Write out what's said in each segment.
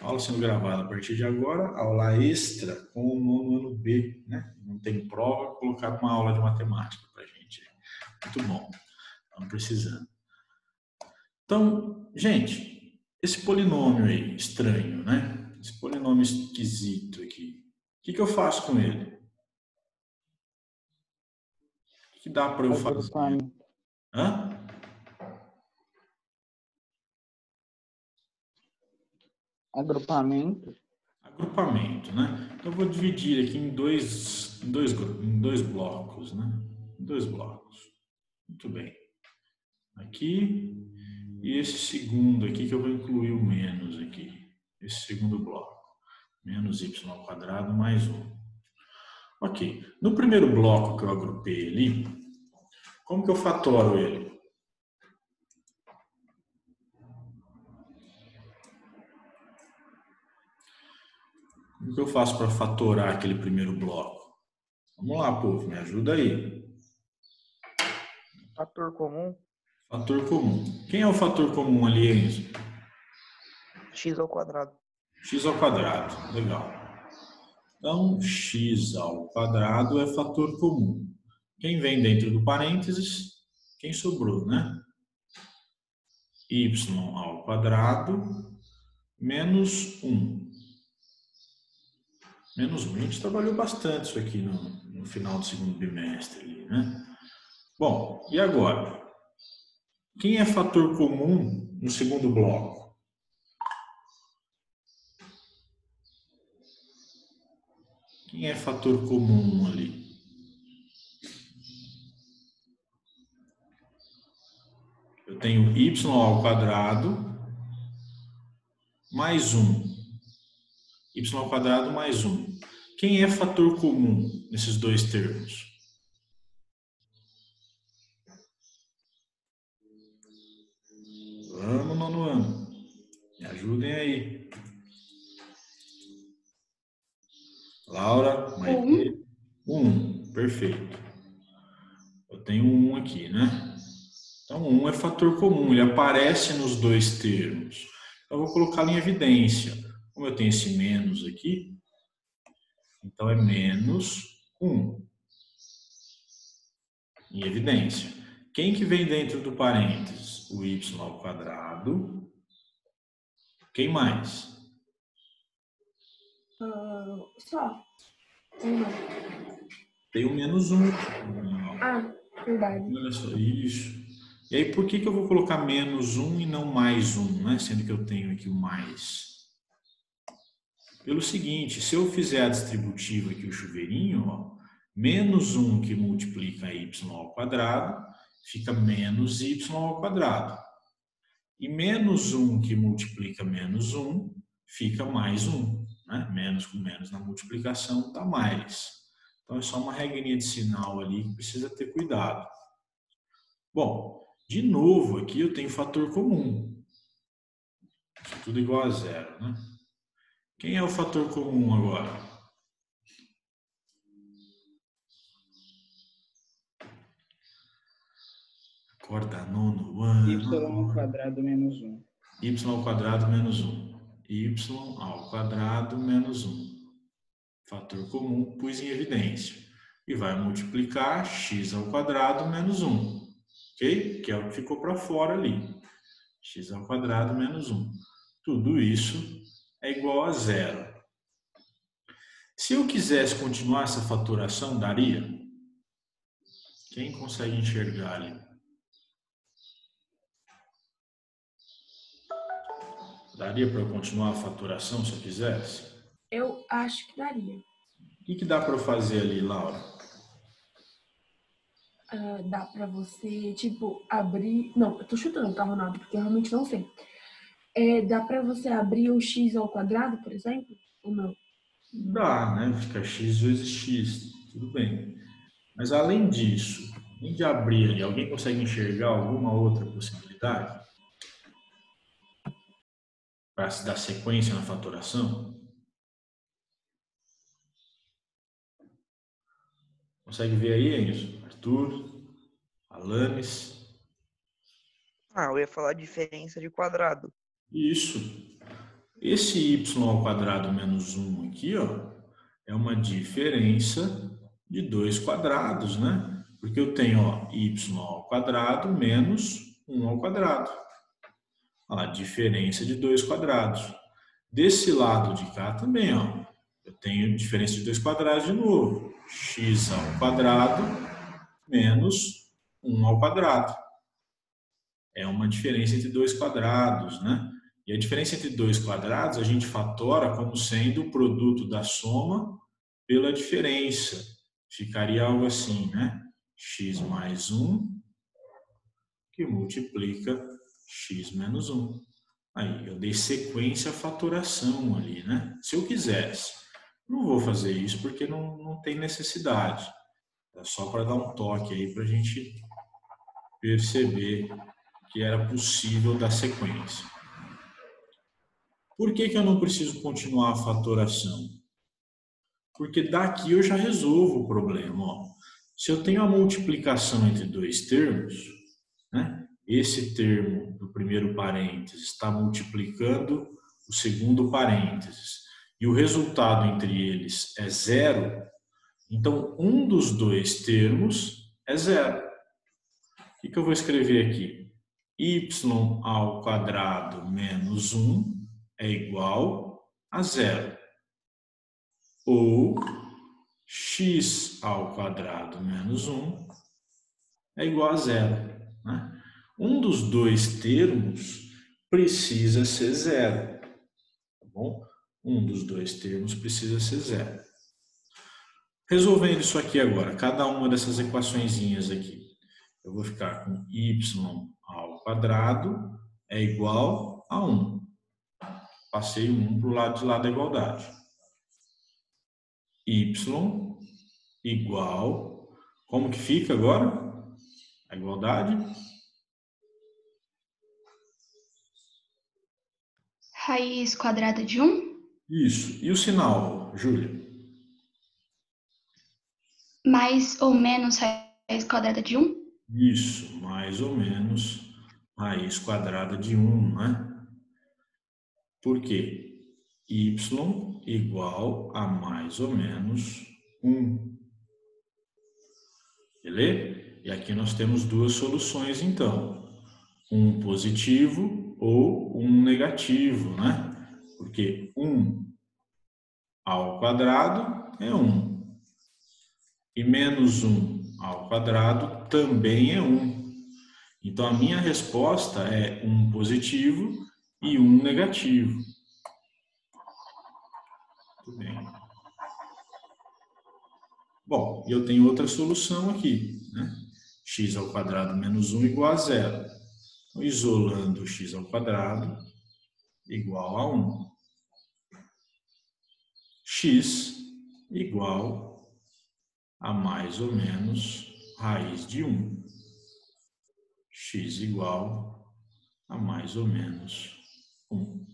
Aula sendo gravada a partir de agora, aula extra com o nono ano B, né? Não tem prova, colocar uma aula de matemática para a gente. Muito bom, estamos precisando. Então, gente, esse polinômio aí, estranho, né? Esse polinômio esquisito aqui, o que eu faço com ele? O que dá para eu fazer? Agrupamento. Hã? Agrupamento. Agrupamento, né? Então, eu vou dividir aqui em dois blocos, né? Dois blocos. Muito bem. Aqui e esse segundo aqui que eu vou incluir o menos aqui. Esse segundo bloco. Menos y ao quadrado mais 1. Ok. No primeiro bloco que eu agrupei ali, como que eu fatoro ele? Como que eu faço para fatorar aquele primeiro bloco? Vamos lá, povo, me ajuda aí. Fator comum, Fator comum. Quem é o fator comum ali, Enzo? x ao quadrado. X ao quadrado. Legal. Então, x ao quadrado é fator comum. Quem vem dentro do parênteses? Quem sobrou, né? Y ao quadrado menos 1. Menos 1. A gente trabalhou bastante isso aqui no final do segundo bimestre, né? Bom, e agora? Quem é fator comum no segundo bloco? Quem é fator comum ali? Eu tenho y ao quadrado mais 1. Y ao quadrado mais 1. Quem é fator comum nesses dois termos? Vamos, nono ano. Me ajudem aí. Laura, Maite. 1. Perfeito. Eu tenho 1 aqui, né? Então, 1 é fator comum, ele aparece nos dois termos. Então, eu vou colocá-lo em evidência. Como eu tenho esse menos aqui, então é menos 1. Em evidência. Quem que vem dentro do parênteses? O y ao quadrado. Quem mais? Só. Tem o menos 1. Ah, verdade. Olha só, isso. E aí, por que eu vou colocar menos 1 e não mais 1, né? Sendo que eu tenho aqui o mais. Pelo seguinte, se eu fizer a distributiva aqui, o chuveirinho, ó, menos 1 que multiplica y ao quadrado, fica menos y ao quadrado. E menos 1 que multiplica menos 1, fica mais 1. Né? Menos com menos na multiplicação dá mais. Então, é só uma regrinha de sinal ali que precisa ter cuidado. Bom, de novo aqui eu tenho fator comum. Tudo igual a zero, né? Quem é o fator comum agora? Acorda, nono ano. Y ao quadrado menos 1. Y ao quadrado menos 1. Y ao quadrado menos 1. Fator comum, pus em evidência. E vai multiplicar x ao quadrado menos 1. Ok? Que é o que ficou para fora ali. X ao quadrado menos 1. Tudo isso é igual a zero. Se eu quisesse continuar essa fatoração, daria? Quem consegue enxergar ali? Daria para eu continuar a fatoração se eu quisesse? Eu acho que daria. O que dá para eu fazer ali, Laura? Dá pra você, tipo, abrir... Não, eu tô chutando, tá, Ronaldo? Porque eu realmente não sei. Dá pra você abrir o x ao quadrado, por exemplo? Ou não? Dá, né? Fica x vezes x. Tudo bem. Mas além disso, além de abrir ali, alguém consegue enxergar alguma outra possibilidade? Para se dar sequência na fatoração? Consegue ver aí, Enzo? Arthur? Alanis? Eu ia falar diferença de quadrado. Isso. Esse y ao quadrado menos 1 aqui, ó, é uma diferença de 2 quadrados, né? Porque eu tenho, ó, y ao quadrado menos 1 ao quadrado. A diferença de 2 quadrados. Desse lado de cá também, ó, eu tenho diferença de 2 quadrados de novo. X ao quadrado menos 1 ao quadrado. É uma diferença entre 2 quadrados, né? E a diferença entre 2 quadrados a gente fatora como sendo o produto da soma pela diferença. Ficaria algo assim, né? X mais 1 que multiplica x menos 1. Aí, eu dei sequência à fatoração ali, né? Se eu quisesse. Não vou fazer isso porque não tem necessidade. É só para dar um toque aí para a gente perceber que era possível dar sequência. Por que eu não preciso continuar a fatoração? Porque daqui eu já resolvo o problema. Ó. Se eu tenho a multiplicação entre dois termos, né? Esse termo do primeiro parênteses está multiplicando o segundo parênteses e o resultado entre eles é zero, então um dos dois termos é zero. O que eu vou escrever aqui? Y ao quadrado menos 1 é igual a zero. Ou x ao quadrado menos 1 é igual a zero. Né? Um dos dois termos precisa ser zero. Tá bom? Um dos dois termos precisa ser zero. Resolvendo isso aqui agora, cada uma dessas equaçõezinhas aqui, eu vou ficar com y ao quadrado é igual a 1. Passei o 1 para o lado de lá da igualdade. Y igual... Como que fica agora? A igualdade? Raiz quadrada de 1? Isso. E o sinal, Júlia? Mais ou menos raiz quadrada de 1? Isso. Mais ou menos raiz quadrada de 1, né? Por quê? Y igual a mais ou menos 1. Beleza? E aqui nós temos duas soluções, então. Um positivo ou um negativo, né? Porque 1 ao quadrado é 1. E menos 1 ao quadrado também é 1. Então, a minha resposta é um positivo e um negativo. Muito bem. Bom, e eu tenho outra solução aqui, né? X ao quadrado menos 1 igual a zero. Então, isolando x ao quadrado igual a 1. X igual a mais ou menos raiz de 1. X igual a mais ou menos 1.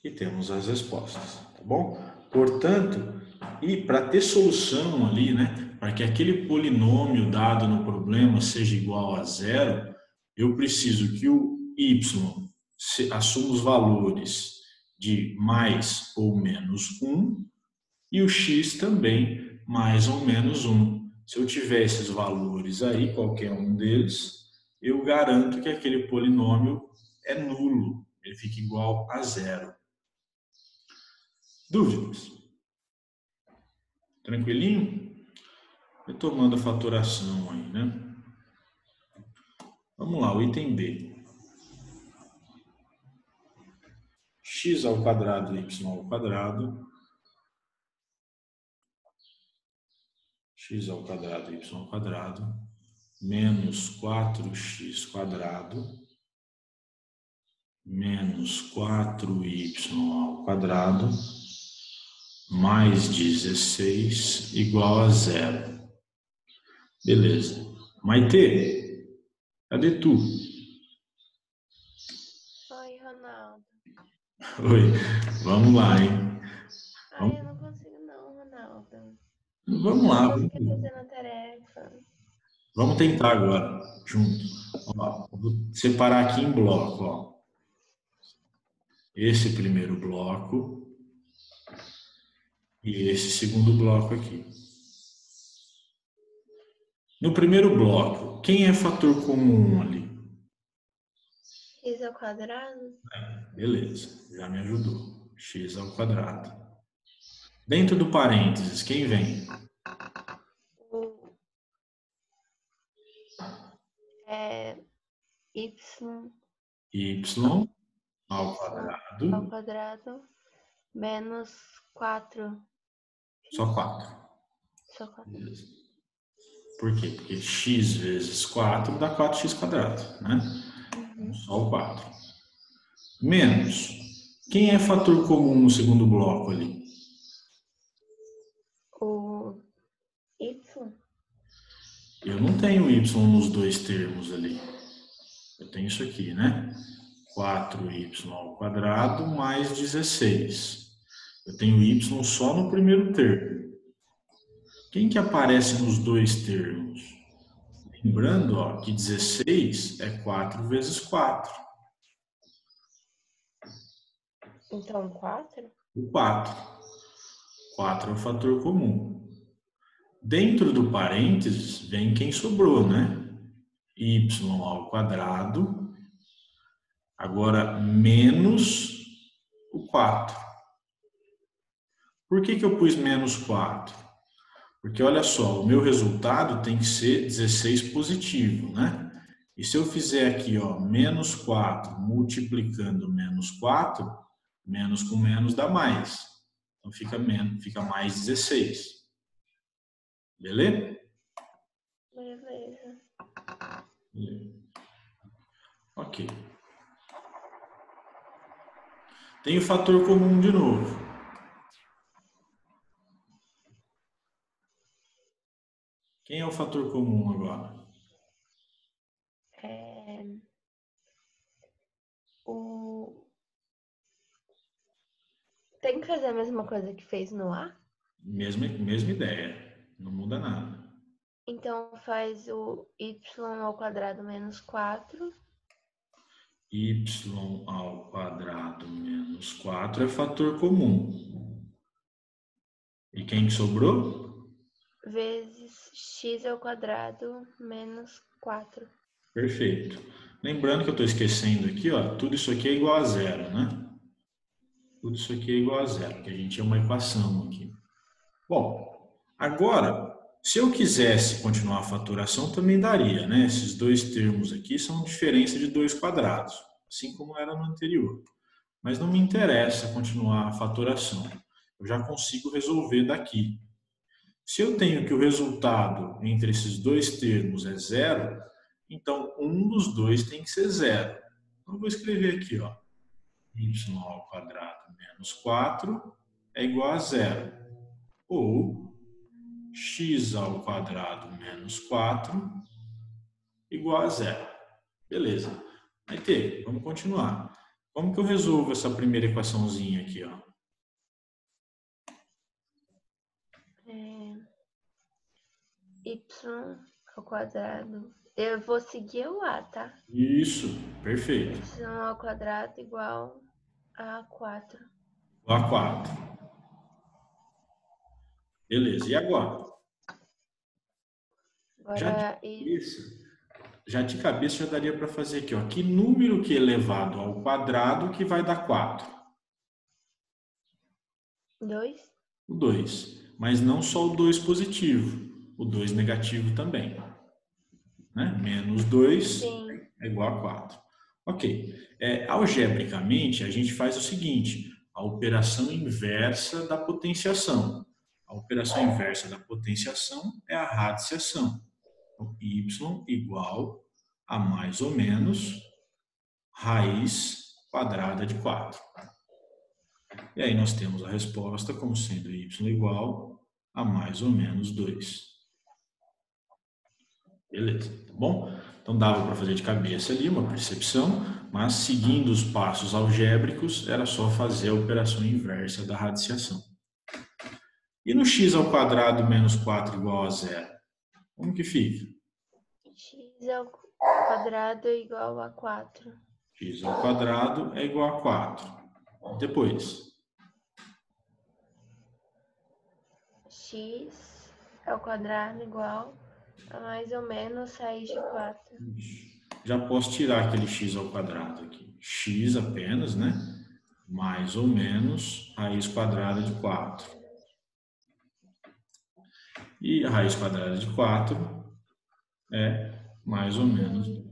E temos as respostas, tá bom? Portanto, e para ter solução ali, né, para que aquele polinômio dado no problema seja igual a zero, eu preciso que o y assuma os valores de mais ou menos 1 e o x também mais ou menos 1. Se eu tiver esses valores aí, qualquer um deles, eu garanto que aquele polinômio é nulo, ele fica igual a zero. Dúvidas? Tranquilinho? Retomando a fatoração aí, né? Vamos lá, o item B. X ao quadrado, y ao quadrado. X ao quadrado, y ao quadrado. Menos 4x quadrado. Menos 4y ao quadrado. Mais 16 igual a zero. Beleza. Maitê, cadê tu? Oi, Ronaldo. Oi, vamos lá, hein? Ai, eu não consigo não, Ronaldo. Vamos lá. Eu não consigo fazer na tarefa. Vamos tentar agora, junto. Ó, vou separar aqui em bloco, ó. esse primeiro bloco e esse segundo bloco aqui. No primeiro bloco, quem é fator comum ali? X ao quadrado. Beleza, já me ajudou. X ao quadrado. Dentro do parênteses, quem vem? O Y Y ao ao quadrado, quadrado menos 4. só 4. Só 4. Beleza. Por quê? Porque x vezes 4 dá 4x quadrado, né? Só o 4. Menos. Quem é fator comum no segundo bloco ali? O Y. Eu não tenho y nos dois termos ali. Eu tenho isso aqui, né? 4y ao quadrado mais 16. Eu tenho y só no primeiro termo. Quem que aparece nos dois termos? Lembrando, ó, que 16 é 4 vezes 4. Então, 4? O 4. 4 é o fator comum. Dentro do parênteses vem quem sobrou, né? Y ao quadrado, agora menos o 4. Por que eu pus menos 4? Porque olha só, o meu resultado tem que ser 16 positivo, né? E se eu fizer aqui, ó, menos 4 multiplicando menos 4, menos com menos dá mais. Então fica mais 16. Beleza? Beleza. Ok. Tem o fator comum de novo. Quem é o fator comum agora? Tem que fazer a mesma coisa que fez no A? Mesma ideia. Não muda nada. Então faz o y ao quadrado menos 4. Y ao quadrado menos 4 é fator comum. E quem que sobrou? Vezes x ao quadrado menos 4. Perfeito. Lembrando que eu estou esquecendo aqui, ó, tudo isso aqui é igual a zero, né? Tudo isso aqui é igual a zero, porque a gente tinha uma equação aqui. Bom, agora, se eu quisesse continuar a fatoração, também daria, né? Esses dois termos aqui são diferença de 2 quadrados, assim como era no anterior. Mas não me interessa continuar a fatoração. Eu já consigo resolver daqui. Se eu tenho que o resultado entre esses dois termos é zero, então um dos dois tem que ser zero. Então eu vou escrever aqui, ó, y ao quadrado menos 4 é igual a zero. Ou x ao quadrado menos 4 igual a zero. Beleza. Aí, vamos continuar. Como que eu resolvo essa primeira equaçãozinha aqui, ó? Y ao quadrado. Eu vou seguir o A, tá? Isso, perfeito. Y ao quadrado igual a 4. Igual a 4. Beleza, e agora? Agora, Já de cabeça já daria para fazer aqui, ó. Que número que é elevado ao quadrado que vai dar 4? 2. O 2. Mas não só o 2 positivo, o 2 negativo também. Né? Menos 2 é igual a 4. Ok. Algebricamente, a gente faz o seguinte, a operação inversa da potenciação. A operação inversa da potenciação é a radiciação. Então, y igual a mais ou menos raiz quadrada de 4. E aí nós temos a resposta como sendo y igual a mais ou menos 2. Beleza, tá bom? Então dava para fazer de cabeça ali uma percepção, mas seguindo os passos algébricos era só fazer a operação inversa da radiciação. E no x ao quadrado menos 4 igual a zero? Como que fica? X ao quadrado é igual a 4. X ao quadrado é igual a 4. Depois. X ao quadrado igual a mais ou menos raiz de 4. Já posso tirar aquele x ao quadrado aqui. X apenas, né? Mais ou menos raiz quadrada de 4. E a raiz quadrada de 4 é mais ou menos 2.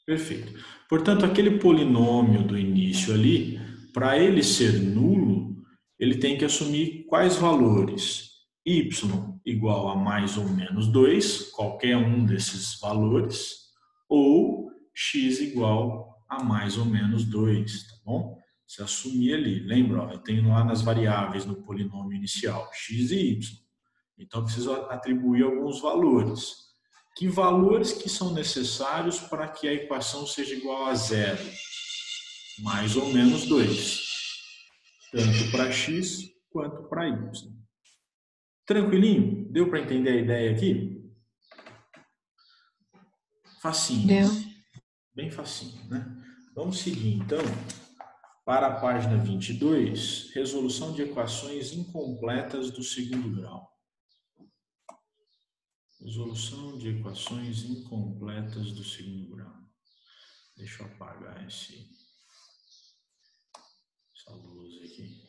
Perfeito. Portanto, aquele polinômio do início ali, para ele ser nulo, ele tem que assumir quais valores? Y igual a mais ou menos 2, qualquer um desses valores, ou x igual a mais ou menos 2, tá bom? Você assumir ali. Lembra, ó, eu tenho lá nas variáveis no polinômio inicial, x e y. Então, eu preciso atribuir alguns valores. Que valores que são necessários para que a equação seja igual a 0? Mais ou menos 2. Tanto para x quanto para y. Tranquilinho? Deu para entender a ideia aqui? Facinho. Deu. Bem facinho, né? Vamos seguir, então, para a página 22, resolução de equações incompletas do segundo grau. Resolução de equações incompletas do segundo grau. Deixa eu apagar essa luz aqui.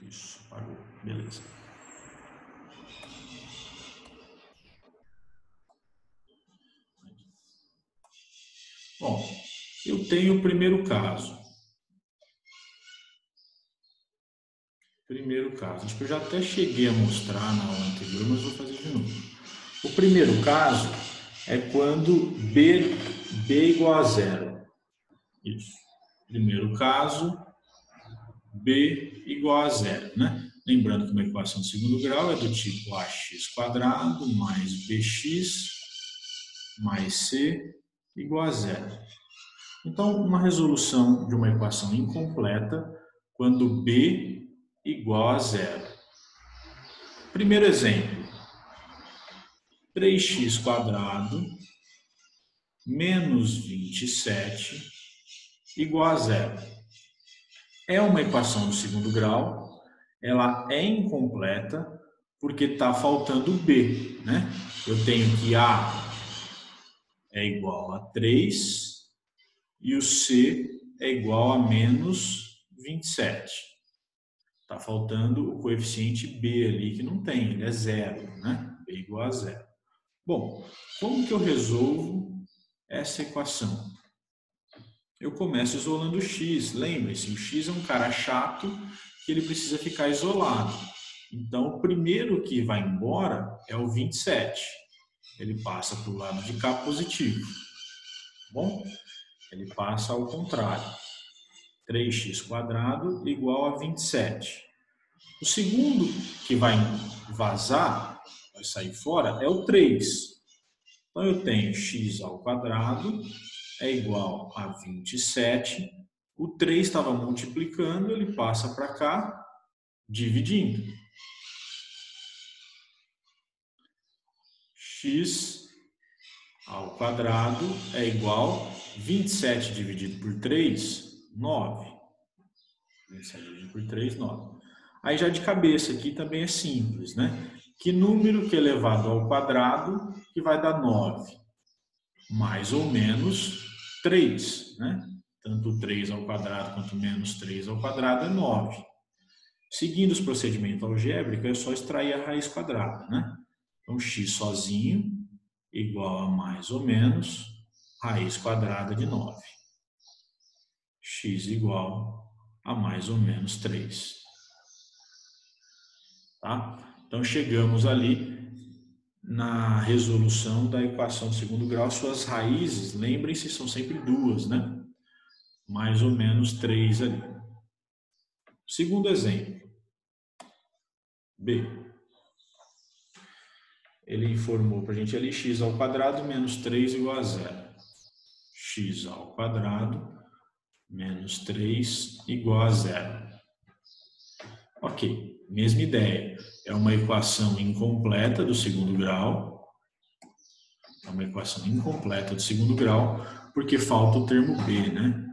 Isso, apagou. Beleza. Bom, eu tenho o primeiro caso. Acho que eu já até cheguei a mostrar na aula anterior, mas vou fazer de novo. O primeiro caso é quando b igual a 0. Isso. Primeiro caso, b igual a 0, né? Lembrando que uma equação de segundo grau é do tipo ax² mais bx mais c igual a 0. Então, uma resolução de uma equação incompleta quando b igual a 0. Primeiro exemplo, 3x² menos 27 igual a 0. É uma equação do segundo grau, ela é incompleta porque está faltando b, né? Eu tenho que a é igual a 3 e o c é igual a menos 27. Está faltando o coeficiente b ali, que não tem, ele é 0, né? B igual a 0. Bom, como que eu resolvo essa equação? Eu começo isolando o x. Lembre-se, o x é um cara chato que ele precisa ficar isolado. Então, o primeiro que vai embora é o 27. Ele passa para o lado de cá positivo. Bom, ele passa ao contrário. 3x² igual a 27. O segundo que vai vazar, vai sair fora, é o 3. Então, eu tenho x² é igual a 27. O 3 estava multiplicando, ele passa para cá, dividindo. X² é igual a 27 dividido por 3, 9. 27 dividido por 3, 9. Aí já de cabeça aqui também é simples, né? Que número que é elevado ao quadrado que vai dar 9? Mais ou menos 3, né? Tanto 3 ao quadrado quanto menos 3 ao quadrado é 9. Seguindo os procedimentos algébricos, é só extrair a raiz quadrada, né? Então, x sozinho igual a mais ou menos raiz quadrada de 9. X igual a mais ou menos 3. Tá? Então, chegamos ali na resolução da equação de segundo grau. Suas raízes, lembrem-se, são sempre duas, né? Mais ou menos 3 ali. Segundo exemplo. B. Ele informou para a gente ali x² menos 3 igual a 0. x² menos 3 igual a 0. Ok, mesma ideia. É uma equação incompleta do segundo grau. É uma equação incompleta do segundo grau, porque falta o termo B, né?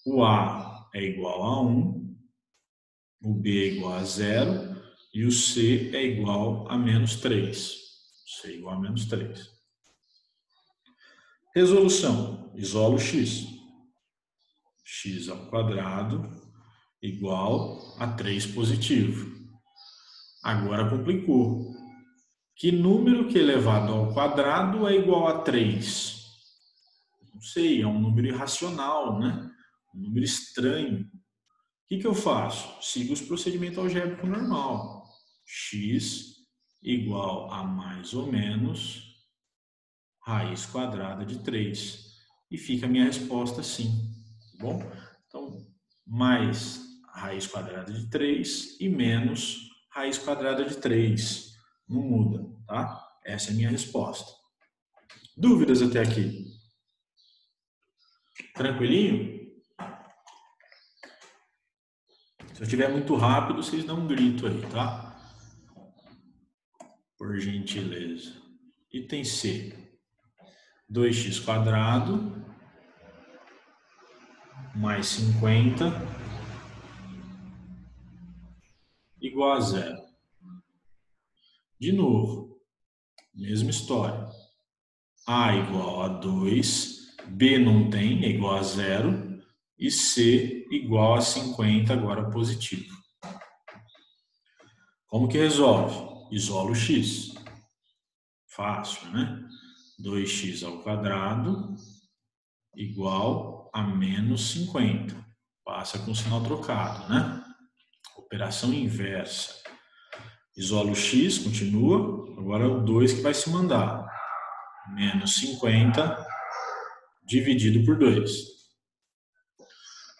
O A é igual a 1, o B é igual a 0 e o C é igual a menos 3. C é igual a menos 3. Resolução. Isolo x. X ao quadrado igual a 3 positivo. Agora complicou. Que número que elevado ao quadrado é igual a 3? Não sei, é um número irracional, né? Um número estranho. O que eu faço? Sigo os procedimentos algébricos normal. X igual a mais ou menos raiz quadrada de 3. E fica a minha resposta assim, tá bom? Então, mais raiz quadrada de 3 e menos raiz quadrada de 3. Não muda, tá? Essa é a minha resposta. Dúvidas até aqui? Tranquilinho? Se eu estiver muito rápido, vocês dão um grito aí, tá? Por gentileza. Item C. 2x quadrado mais 50 igual a 0. De novo, mesma história. A igual a 2, B não tem, é igual a 0, e C igual a 50, agora positivo. Como que resolve? Isolo x. Fácil, né? 2x ao quadrado igual a menos 50. Passa com o sinal trocado, né? Operação inversa. Isolo x, continua. Agora é o 2 que vai se mandar. Menos 50 dividido por 2.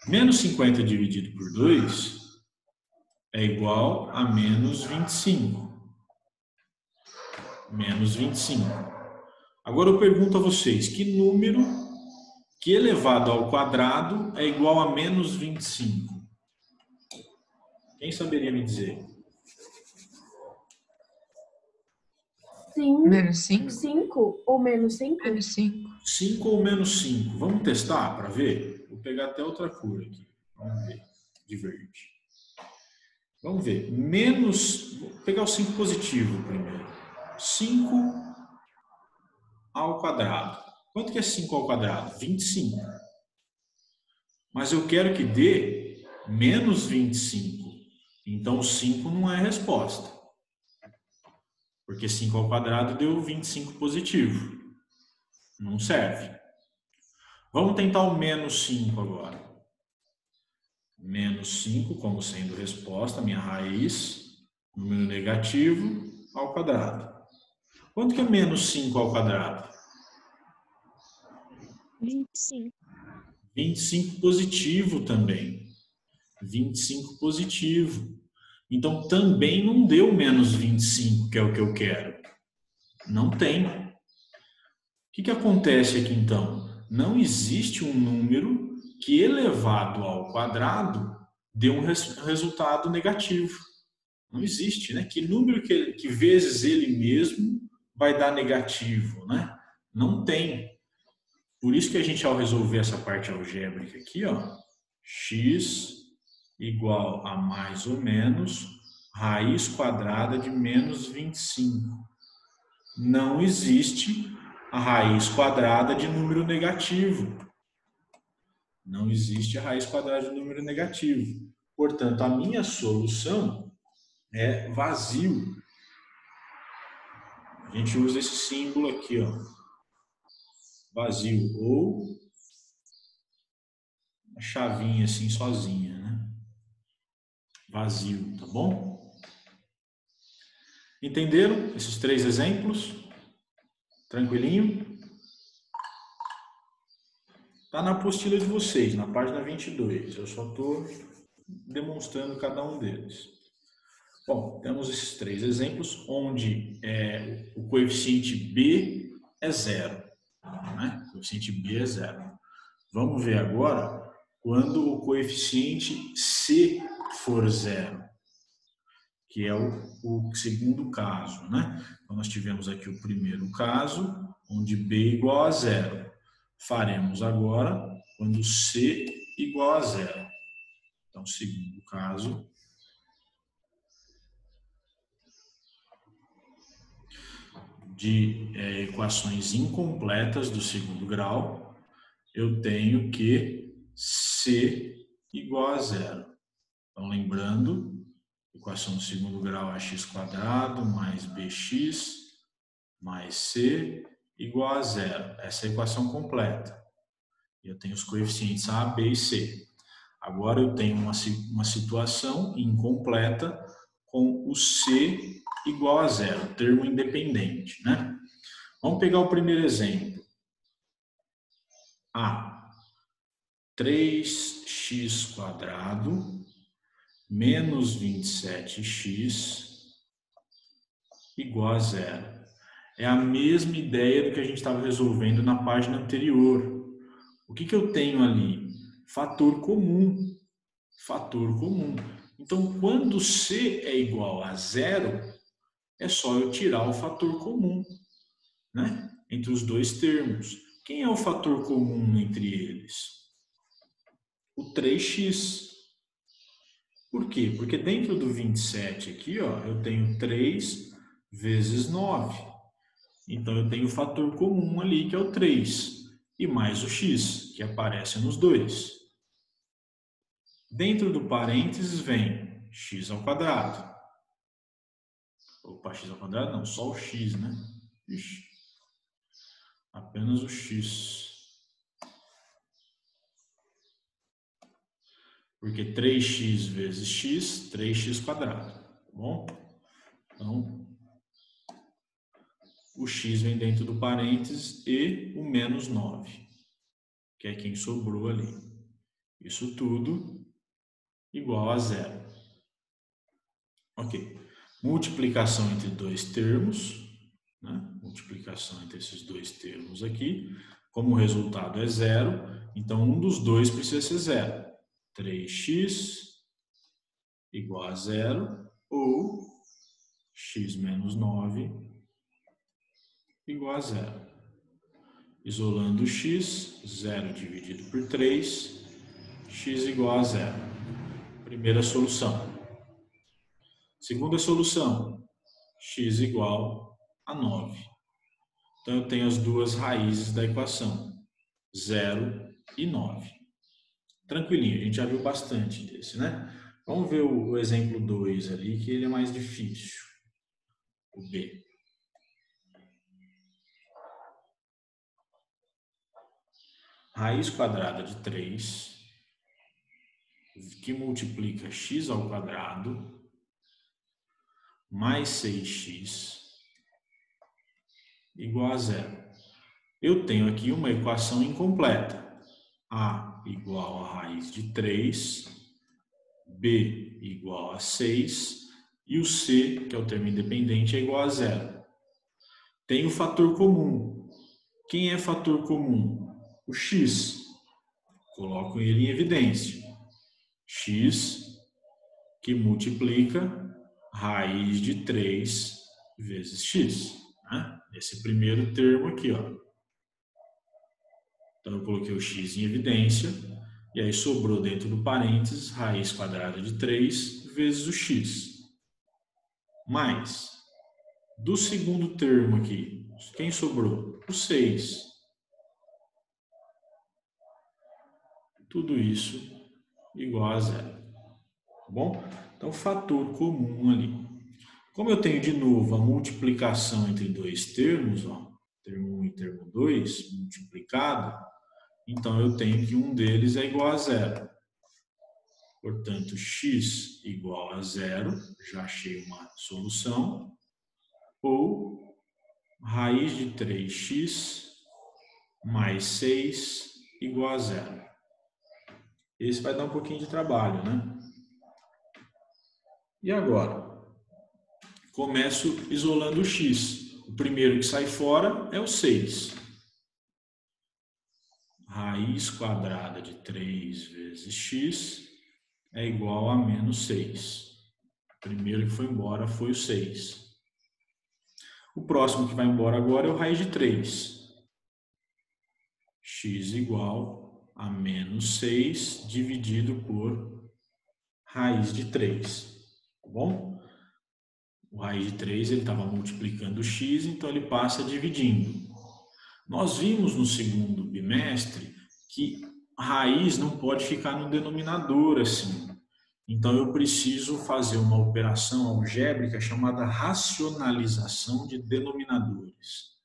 Menos 50 dividido por 2 é igual a menos 25. Menos 25. Agora eu pergunto a vocês, que número que elevado ao quadrado é igual a menos 25? Quem saberia me dizer? Menos 5? 5 ou menos 5? Menos 5. 5 ou menos 5? Vamos testar para ver? Vou pegar até outra cor aqui. Vamos ver. De verde. Vamos ver. Vou pegar o 5 positivo primeiro. 5 ao quadrado. Quanto que é 5 ao quadrado? 25. Mas eu quero que dê menos 25. Então 5 não é a resposta. Porque 5 ao quadrado deu 25 positivo. Não serve. Vamos tentar o menos 5 agora. Menos 5 como sendo resposta, minha raiz, número negativo, ao quadrado. Quanto que é menos 5 ao quadrado? 25. 25 positivo também. 25 positivo. Então também não deu menos 25, que é o que eu quero. Não tem. O que acontece aqui então? Não existe um número que elevado ao quadrado dê um resultado negativo. Não existe, né? Que número que vezes ele mesmo vai dar negativo, né? Não tem. Por isso que a gente, ao resolver essa parte algébrica aqui, ó, x igual a mais ou menos raiz quadrada de menos 25. Não existe a raiz quadrada de número negativo. Não existe a raiz quadrada de número negativo. Portanto, a minha solução é vazio. A gente usa esse símbolo aqui, ó. Vazio. Ou a chavinha assim sozinha, né? Vazio, tá bom? Entenderam esses 3 exemplos? Tranquilinho? Está na apostila de vocês, na página 22. Eu só estou demonstrando cada um deles. Bom, temos esses 3 exemplos, onde o coeficiente B é 0. Né? O coeficiente B é 0. Vamos ver agora quando o coeficiente C for 0, que é o segundo caso. Né? Então, nós tivemos aqui o primeiro caso, onde B igual a zero. Faremos agora quando C igual a zero. Então, segundo caso, de equações incompletas do segundo grau, eu tenho que C igual a zero. Então, lembrando, equação do segundo grau é x² mais bx mais c igual a zero. Essa é a equação completa. Eu tenho os coeficientes a, b e c. Agora eu tenho uma situação incompleta com o c igual a zero, termo independente, né? Vamos pegar o primeiro exemplo. A, 3x² menos 27x igual a zero. É a mesma ideia do que a gente estava resolvendo na página anterior. O que eu tenho ali? Fator comum. Fator comum. Então, quando C é igual a zero, é só eu tirar o fator comum, né? Entre os dois termos. Quem é o fator comum entre eles? O 3x. Por quê? Porque dentro do 27 aqui, ó, eu tenho 3 vezes 9. Então, eu tenho o fator comum ali, que é o 3. E mais o x, que aparece nos dois. Dentro do parênteses vem x². Opa, x² não, só o x, né? Ixi. Apenas o x. Porque 3x vezes x, 3x², tá bom? Então, o x vem dentro do parênteses e o menos 9, que é quem sobrou ali. Isso tudo igual a zero. Ok. Multiplicação entre dois termos, né? Multiplicação entre esses dois termos aqui. Como o resultado é zero, então um dos dois precisa ser zero. 3x igual a zero ou x menos 9 igual a zero. Isolando o x, 0 dividido por 3, x igual a zero. Primeira solução. Segunda solução, x igual a 9. Então, eu tenho as duas raízes da equação, 0 e 9. Tranquilinho, a gente já viu bastante desse, né? Vamos ver o exemplo 2 ali, que ele é mais difícil. O B. Raiz quadrada de 3, que multiplica x² mais 6x igual a zero. Eu tenho aqui uma equação incompleta. A igual a raiz de 3, B igual a 6 e o C, que é o termo independente, é igual a zero. Tem o fator comum. Quem é fator comum? O x. Coloco ele em evidência. X que multiplica raiz de 3 vezes x. Né? Esse primeiro termo aqui, ó. Então, eu coloquei o x em evidência, e aí sobrou dentro do parênteses raiz quadrada de 3 vezes o x. Mais, do segundo termo aqui, quem sobrou? O 6. Tudo isso igual a zero. Tá bom? Então, fator comum ali. Como eu tenho de novo a multiplicação entre dois termos, ó, termo 1 e termo 2, multiplicado, então eu tenho que um deles é igual a zero. Portanto, x igual a zero, já achei uma solução, ou raiz de 3x mais 6 igual a zero. Esse vai dar um pouquinho de trabalho, né? E agora? Começo isolando o x. O primeiro que sai fora é o 6. Raiz quadrada de 3 vezes x é igual a menos 6. O primeiro que foi embora foi o 6. O próximo que vai embora agora é o raiz de 3. x igual a menos 6 dividido por raiz de 3. Tá bom? O raiz de 3 ele estava multiplicando x, então ele passa dividindo. Nós vimos no segundo bimestre que raiz não pode ficar no denominador assim. Então eu preciso fazer uma operação algébrica chamada racionalização de denominadores.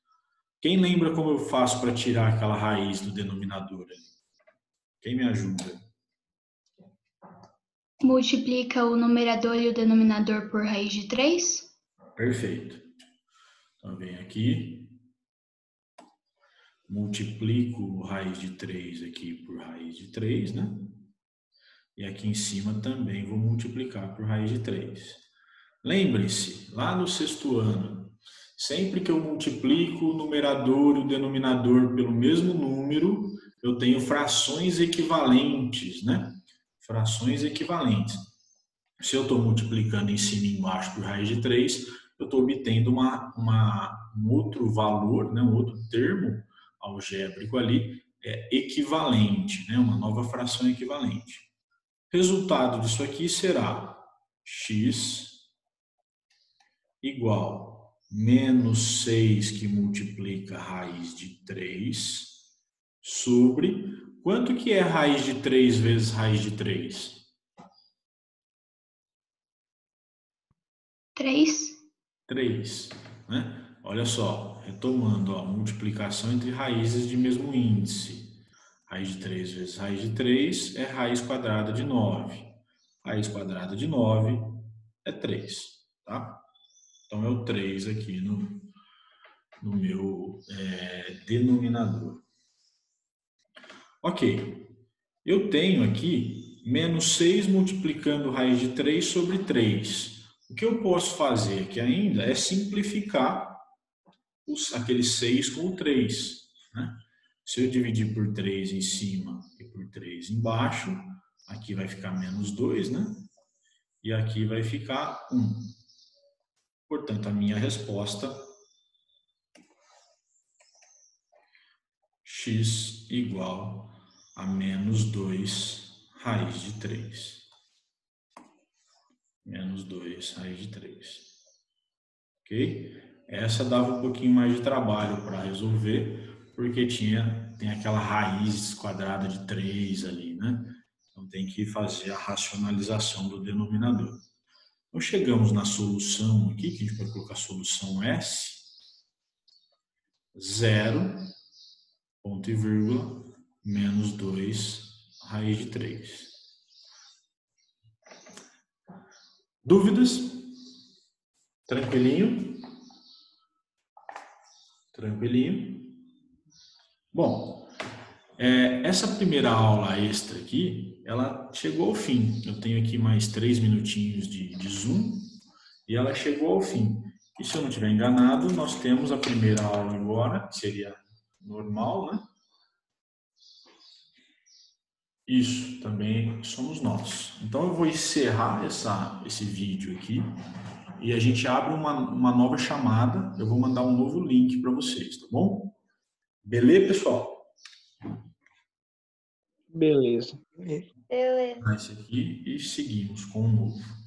Quem lembra como eu faço para tirar aquela raiz do denominador? Quem me ajuda? Multiplica o numerador e o denominador por raiz de 3. Perfeito. Então vem aqui, multiplico raiz de 3 aqui por raiz de 3, né? E aqui em cima também vou multiplicar por raiz de 3. Lembre-se, lá no sexto ano, sempre que eu multiplico o numerador e o denominador pelo mesmo número, eu tenho frações equivalentes, né? Frações equivalentes. Se eu estou multiplicando em cima e embaixo por raiz de 3, eu estou obtendo um outro valor, né? Um outro termo algébrico ali, equivalente, né? Uma nova fração equivalente. Resultado disso aqui será x igual menos 6 que multiplica raiz de 3 sobre... Quanto que é raiz de 3 vezes raiz de 3? 3. 3, né? Olha só, retomando, ó, multiplicação entre raízes de mesmo índice. Raiz de 3 vezes raiz de 3 é raiz quadrada de 9. Raiz quadrada de 9 é 3, tá? Então é o 3 aqui no meu denominador. Ok, eu tenho aqui menos 6 multiplicando raiz de 3 sobre 3. O que eu posso fazer aqui ainda é simplificar aquele 6 com o 3. Né? Se eu dividir por 3 em cima e por 3 embaixo, aqui vai ficar menos 2, né? E aqui vai ficar 1. Portanto, a minha resposta, x igual a menos 2 raiz de 3. Menos 2 raiz de 3. Ok? Essa dava um pouquinho mais de trabalho para resolver, porque tem aquela raiz quadrada de 3 ali, né? Então tem que fazer a racionalização do denominador. Então chegamos na solução aqui, que a gente vai colocar a solução S, 0, ponto e vírgula, menos 2 raiz de 3. Dúvidas? Tranquilinho? Tranquilinho? Bom, essa primeira aula extra aqui, ela chegou ao fim. Eu tenho aqui mais 3 minutinhos de Zoom e ela chegou ao fim. E se eu não estiver enganado, nós temos a primeira aula agora, que seria normal, né? Isso, também somos nós. Então eu vou encerrar esse vídeo aqui e a gente abre uma nova chamada. Eu vou mandar um novo link para vocês, tá bom? Beleza, pessoal? Beleza. Beleza. Esse aqui e seguimos com o novo.